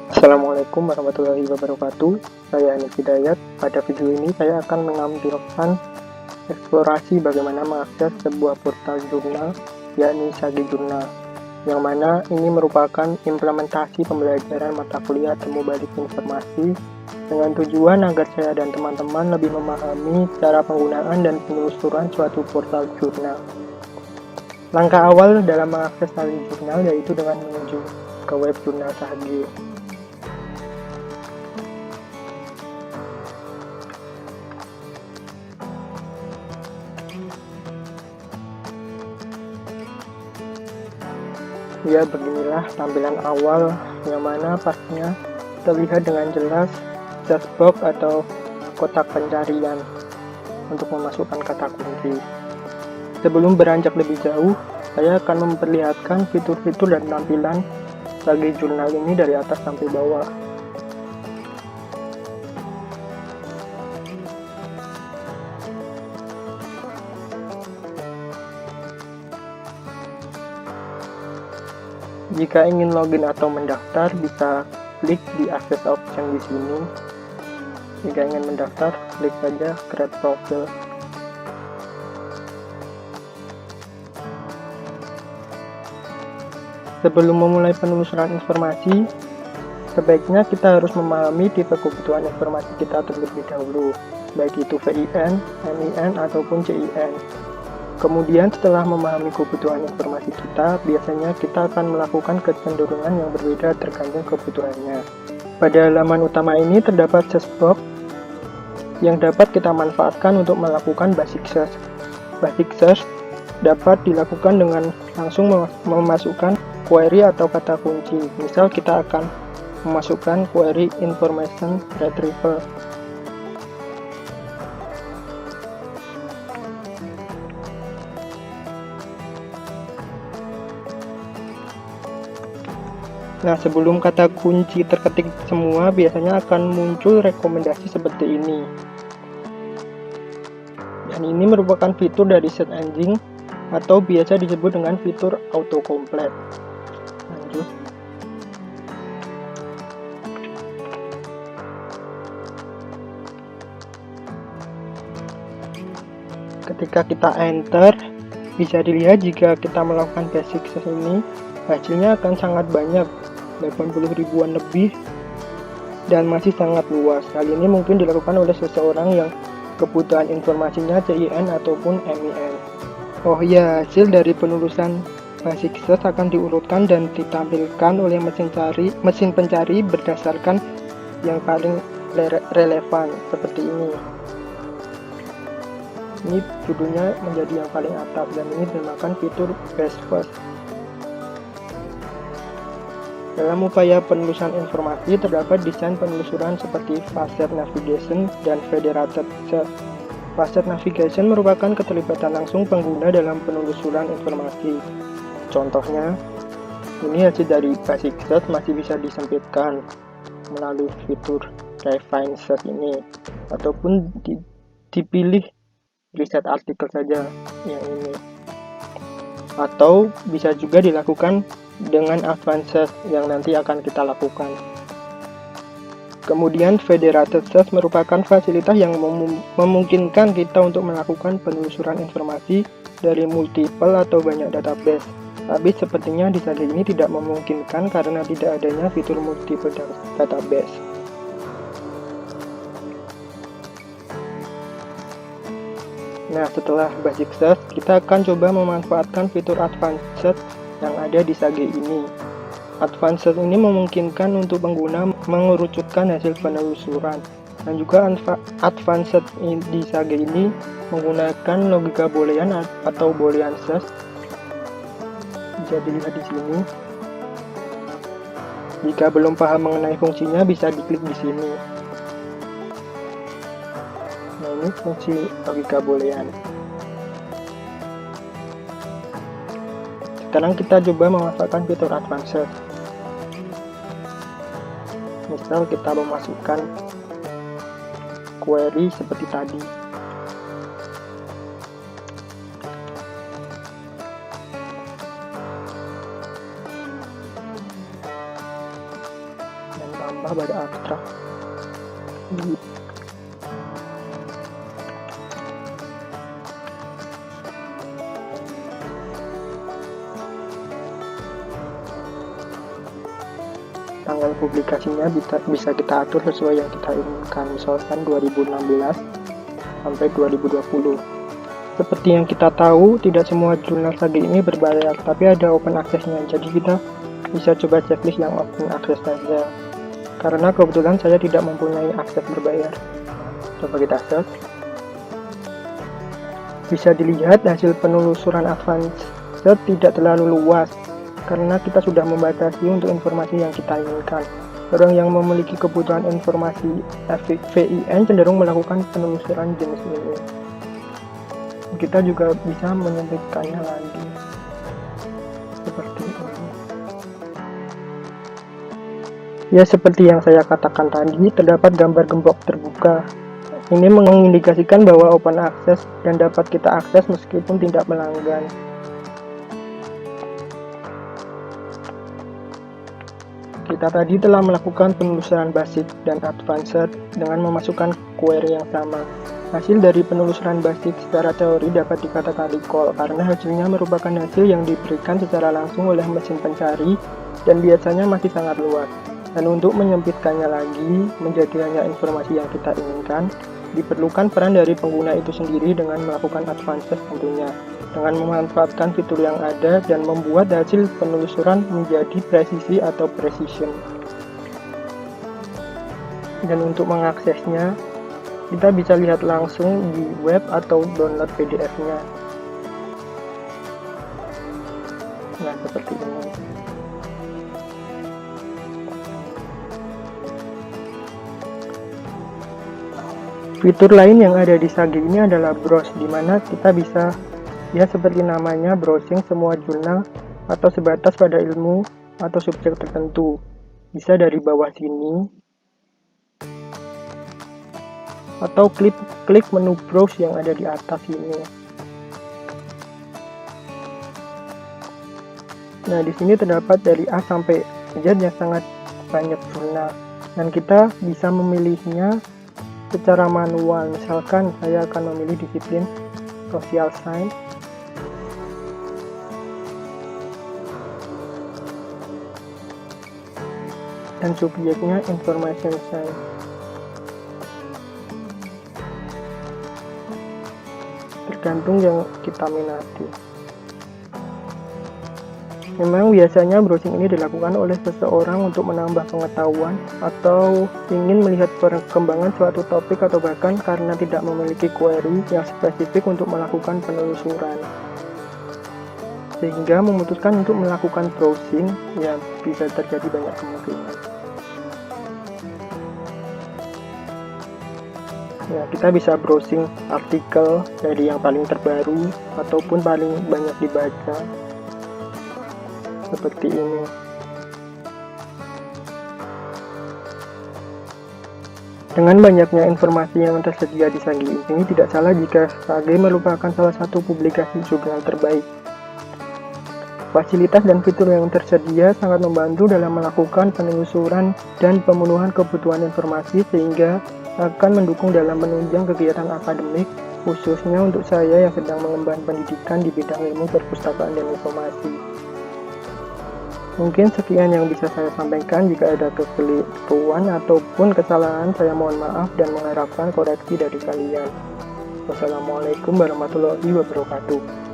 Assalamualaikum warahmatullahi wabarakatuh. Saya Anik Hidayat. Pada video ini saya akan menampilkan eksplorasi bagaimana mengakses sebuah portal jurnal, yakni Sage Jurnal, yang mana ini merupakan implementasi pembelajaran mata kuliah temu balik informasi dengan tujuan agar saya dan teman-teman lebih memahami cara penggunaan dan penelusuran suatu portal jurnal. Langkah awal dalam mengakses Sage Jurnal yaitu dengan menuju ke web jurnal Sage. Ya, beginilah tampilan awal yang mana pastinya terlihat dengan jelas search box atau kotak pencarian untuk memasukkan kata kunci. Sebelum beranjak lebih jauh, saya akan memperlihatkan fitur-fitur dan tampilan Sage Jurnal ini dari atas sampai bawah. Jika ingin login atau mendaftar, bisa klik di access option di sini. Jika ingin mendaftar, klik saja create profile. Sebelum memulai penelusuran informasi, sebaiknya kita harus memahami tipe kebutuhan informasi kita terlebih dahulu, baik itu VIN, MIN, ataupun CIN. Kemudian setelah memahami kebutuhan informasi kita, biasanya kita akan melakukan kecenderungan yang berbeda tergantung kebutuhannya. Pada halaman utama ini terdapat search box yang dapat kita manfaatkan untuk melakukan basic search. Basic search dapat dilakukan dengan langsung memasukkan query atau kata kunci. Misal kita akan memasukkan query information retrieval. Nah, sebelum kata kunci terketik semua, biasanya akan muncul rekomendasi seperti ini. Dan ini merupakan fitur dari search engine atau biasa disebut dengan fitur autocomplete. Lanjut. Ketika kita enter, bisa dilihat jika kita melakukan basic search ini, hasilnya akan sangat banyak, 80 ribuan lebih, dan masih sangat luas. Hal ini mungkin dilakukan oleh seseorang yang kebutuhan informasinya CIN ataupun MIN. Oh ya, hasil dari penelusuran basic search akan diurutkan dan ditampilkan oleh mesin pencari berdasarkan yang paling relevan, seperti ini. Ini judulnya menjadi yang paling atas, dan ini dinamakan fitur best first. Dalam upaya penelusuran informasi, terdapat desain penelusuran seperti Facet Navigation dan Federated Search. Facet Navigation merupakan keterlibatan langsung pengguna dalam penelusuran informasi. Contohnya, ini hasil dari basic search masih bisa disempitkan melalui fitur Refine Search ini, ataupun dipilih riset artikel saja yang ini. Atau bisa juga dilakukan dengan advanced search yang nanti akan kita lakukan. Kemudian Federated Search merupakan fasilitas yang memungkinkan kita untuk melakukan penelusuran informasi dari multiple atau banyak database. Tapi sepertinya di Sage ini tidak memungkinkan karena tidak adanya fitur multiple database. Nah, setelah basic search, kita akan coba memanfaatkan fitur advanced search yang ada di Sage ini. Advanced search ini memungkinkan untuk pengguna mengerucutkan hasil penelusuran, dan juga advanced search di Sage ini menggunakan logika boolean atau boolean search. Bisa dilihat di sini. Jika belum paham mengenai fungsinya, bisa diklik di sini. Nah, ini fungsi logika boolean. Sekarang kita coba memanfaatkan fitur advanced search. Misal kita memasukkan query seperti tadi. Dan menambah pada abstrak. Tanggal publikasinya bisa kita atur sesuai yang kita inginkan, misalkan 2016 sampai 2020. Seperti yang kita tahu, tidak semua jurnal Sage ini berbayar, tapi ada open access-nya, jadi kita bisa coba checklist yang open access saja. Karena kebetulan saya tidak mempunyai akses berbayar. Coba kita search. Bisa dilihat hasil penelusuran advanced tidak terlalu luas, karena kita sudah membatasi untuk informasi yang kita inginkan. Orang yang memiliki kebutuhan informasi FIN cenderung melakukan penelusuran jenis ini. Kita juga bisa menyempitkannya lagi seperti ini. Ya, seperti yang saya katakan tadi, terdapat gambar gembok terbuka. Ini mengindikasikan bahwa open access dan dapat kita akses meskipun tidak melanggan. Kita tadi telah melakukan penelusuran basic dan advanced dengan memasukkan query yang sama. Hasil dari penelusuran basic secara teori dapat dikatakan recall karena hasilnya merupakan hasil yang diberikan secara langsung oleh mesin pencari dan biasanya masih sangat luas. Dan untuk menyempitkannya lagi menjadi hanya informasi yang kita inginkan, diperlukan peran dari pengguna itu sendiri dengan melakukan advanced tentunya, dengan memanfaatkan fitur yang ada dan membuat hasil penelusuran menjadi presisi atau precision. Dan untuk mengaksesnya, kita bisa lihat langsung di web atau download PDF-nya. Nah, seperti ini. Fitur lain yang ada di Sage ini adalah browse, di mana kita bisa, ya seperti namanya, browsing semua jurnal atau sebatas pada ilmu atau subjek tertentu. Bisa dari bawah sini, atau klik menu browse yang ada di atas ini. Nah, di sini terdapat dari A sampai Z yang sangat banyak jurnal, dan kita bisa memilihnya secara manual. Misalkan saya akan memilih disiplin social science. Dan subjeknya information science. Tergantung yang kita minati. Memang biasanya browsing ini dilakukan oleh seseorang untuk menambah pengetahuan atau ingin melihat perkembangan suatu topik atau bahkan karena tidak memiliki query yang spesifik untuk melakukan penelusuran. Sehingga memutuskan untuk melakukan browsing yang bisa terjadi banyak kemungkinan. Ya, kita bisa browsing artikel dari yang paling terbaru ataupun paling banyak dibaca. Seperti ini. Dengan banyaknya informasi yang tersedia di Sage ini, tidak salah jika Sage merupakan salah satu publikasi jurnal terbaik. Fasilitas dan fitur yang tersedia sangat membantu dalam melakukan penelusuran dan pemenuhan kebutuhan informasi, sehingga akan mendukung dalam menunjang kegiatan akademik, khususnya untuk saya yang sedang mengemban pendidikan di bidang ilmu perpustakaan dan informasi. Mungkin sekian yang bisa saya sampaikan. Jika ada kekeliruan ataupun kesalahan, saya mohon maaf dan mengharapkan koreksi dari kalian. Wassalamualaikum warahmatullahi wabarakatuh.